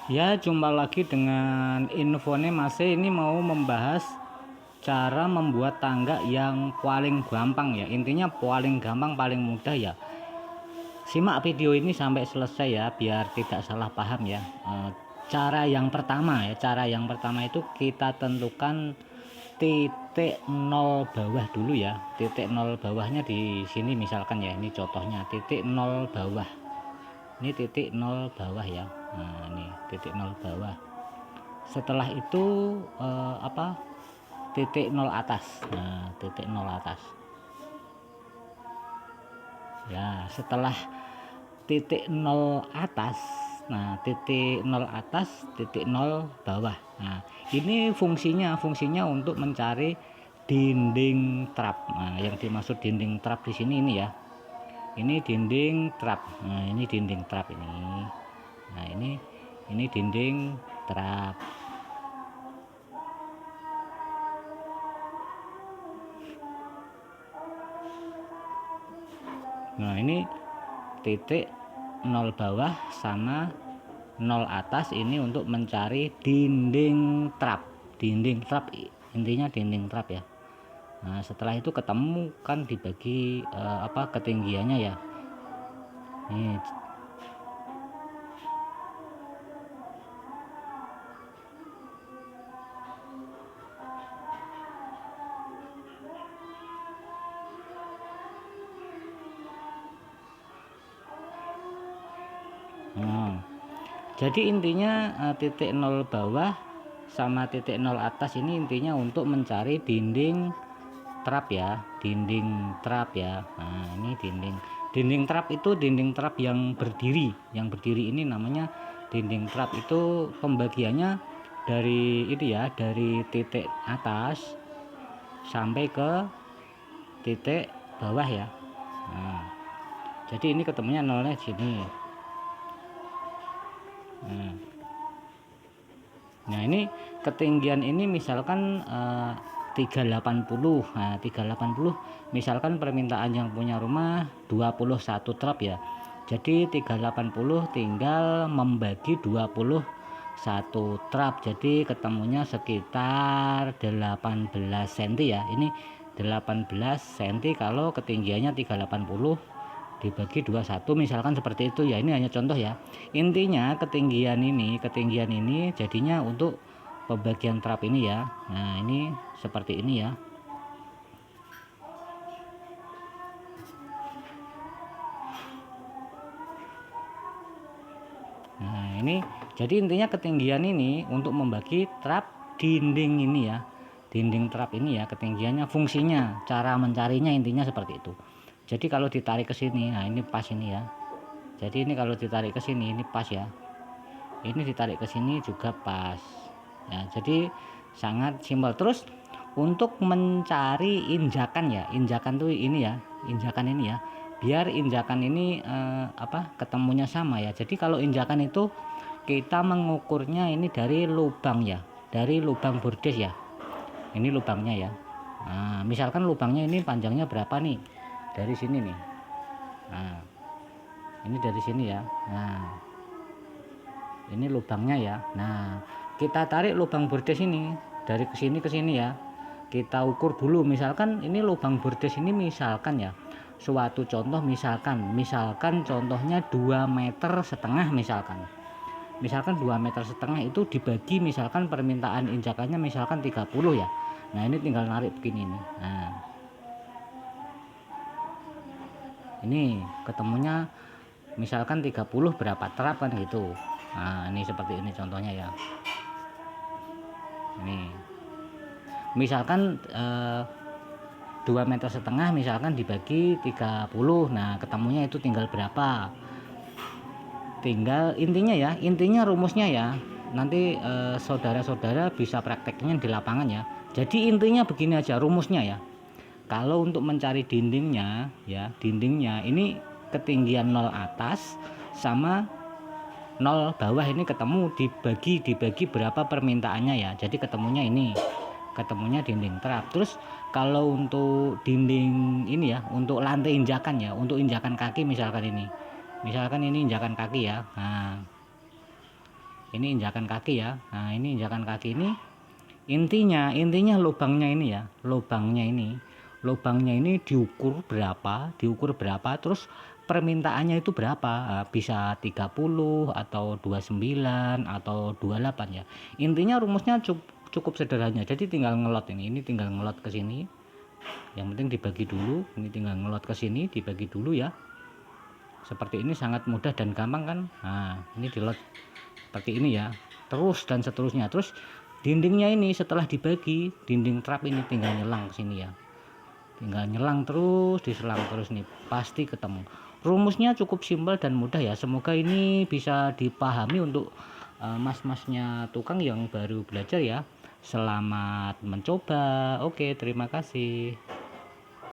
Ya, jumpa lagi dengan infonya masih ini mau membahas cara membuat tangga yang paling gampang ya. Intinya paling gampang, paling mudah ya. Simak video ini sampai selesai ya biar tidak salah paham ya. Cara yang pertama ya, cara yang pertama itu kita tentukan titik nol bawah dulu ya. Titik nol bawahnya di sini misalkan ya, ini contohnya titik nol bawah. Ini titik nol bawah ya. Nah, ini titik nol bawah. Setelah itu titik nol atas. Nah, titik nol atas ya. Setelah titik nol atas, nah titik nol atas, titik nol bawah. Nah, ini fungsinya untuk mencari dinding trap. Nah, yang dimaksud dinding trap di sini ini ya, ini dinding trap. Nah, ini dinding trap ini. Nah, ini dinding trap. Nah, ini titik nol bawah sama nol atas ini untuk mencari dinding trap. Dinding trap intinya dinding trap ya. Nah, setelah itu ketemu kan dibagi ketinggiannya ya. Ini. Nah, jadi intinya titik nol bawah sama titik nol atas ini intinya untuk mencari dinding trap ya, dinding trap ya. Nah, ini dinding trap itu dinding trap yang berdiri. Yang berdiri ini namanya dinding trap. Itu pembagiannya dari itu ya, dari titik atas sampai ke titik bawah ya. Nah, jadi ini ketemunya nolnya di sini. Nah, ini ketinggian ini misalkan 380. Nah, 380 misalkan permintaan yang punya rumah 21 trap ya. Jadi 380 tinggal membagi 21 trap. Jadi ketemunya sekitar 18 cm ya. Ini 18 cm kalau ketinggiannya 380 dibagi 21 misalkan seperti itu ya. Ini hanya contoh ya. Intinya ketinggian ini jadinya untuk pembagian trap ini ya. Nah, ini seperti ini ya. Nah, ini jadi intinya ketinggian ini untuk membagi trap dinding ini ya. Dinding trap ini ya, ketinggiannya, fungsinya, cara mencarinya intinya seperti itu. Jadi kalau ditarik ke sini, nah ini pas ini ya. Jadi ini kalau ditarik ke sini ini pas ya. Ini ditarik ke sini juga pas. Ya, jadi sangat simpel. Terus untuk mencari injakan ya, injakan tuh ini ya, injakan ini ya. Biar injakan ini ketemunya sama ya. Jadi kalau injakan itu kita mengukurnya ini dari lubang ya, dari lubang bordes ya. Ini lubangnya ya. Nah, misalkan lubangnya ini panjangnya berapa nih? Dari sini nih. Nah, ini dari sini ya. Nah, ini lubangnya ya. Nah, kita tarik lubang bordes ini dari kesini ke sini ya. Kita ukur dulu. Misalkan ini lubang bordes ini misalkan ya, suatu contoh misalkan contohnya 2,5 meter misalkan 2,5 meter itu dibagi, misalkan permintaan injakannya misalkan 30 ya. Nah, ini tinggal narik begini nih. Nah, ini ketemunya misalkan 30 berapa trap kan gitu. Nah, ini seperti ini contohnya ya. Ini misalkan 2,5 meter misalkan dibagi 30. Nah, ketemunya itu tinggal berapa, tinggal intinya rumusnya ya. Nanti saudara-saudara bisa prakteknya di lapangan ya. Jadi intinya begini aja rumusnya ya. Kalau untuk mencari dindingnya ya, dindingnya ini ketinggian 0 atas sama 0 bawah ini ketemu, dibagi berapa permintaannya ya. Jadi ketemunya dinding trap. Terus kalau untuk dinding ini ya, untuk lantai injakan ya, untuk injakan kaki misalkan ini injakan kaki ya. Nah, ini injakan kaki ya. Nah ini injakan kaki ini intinya lubangnya ini ya, lubangnya ini diukur berapa, terus permintaannya itu berapa. Bisa 30 atau 29 atau 28 ya. Intinya rumusnya cukup sederhana, jadi tinggal ngelot ini tinggal ngelot ke sini, yang penting dibagi dulu, ini tinggal ngelot ke sini dibagi dulu ya, seperti ini, sangat mudah dan gampang kan. Nah ini dilot seperti ini ya, terus dan seterusnya. Terus dindingnya ini setelah dibagi, dinding trap ini tinggal nyelang ke sini ya, tinggal nyelang terus, diselang terus nih, pasti ketemu. Rumusnya cukup simpel dan mudah ya, semoga ini bisa dipahami untuk mas-masnya tukang yang baru belajar ya. Selamat mencoba. Oke, terima kasih.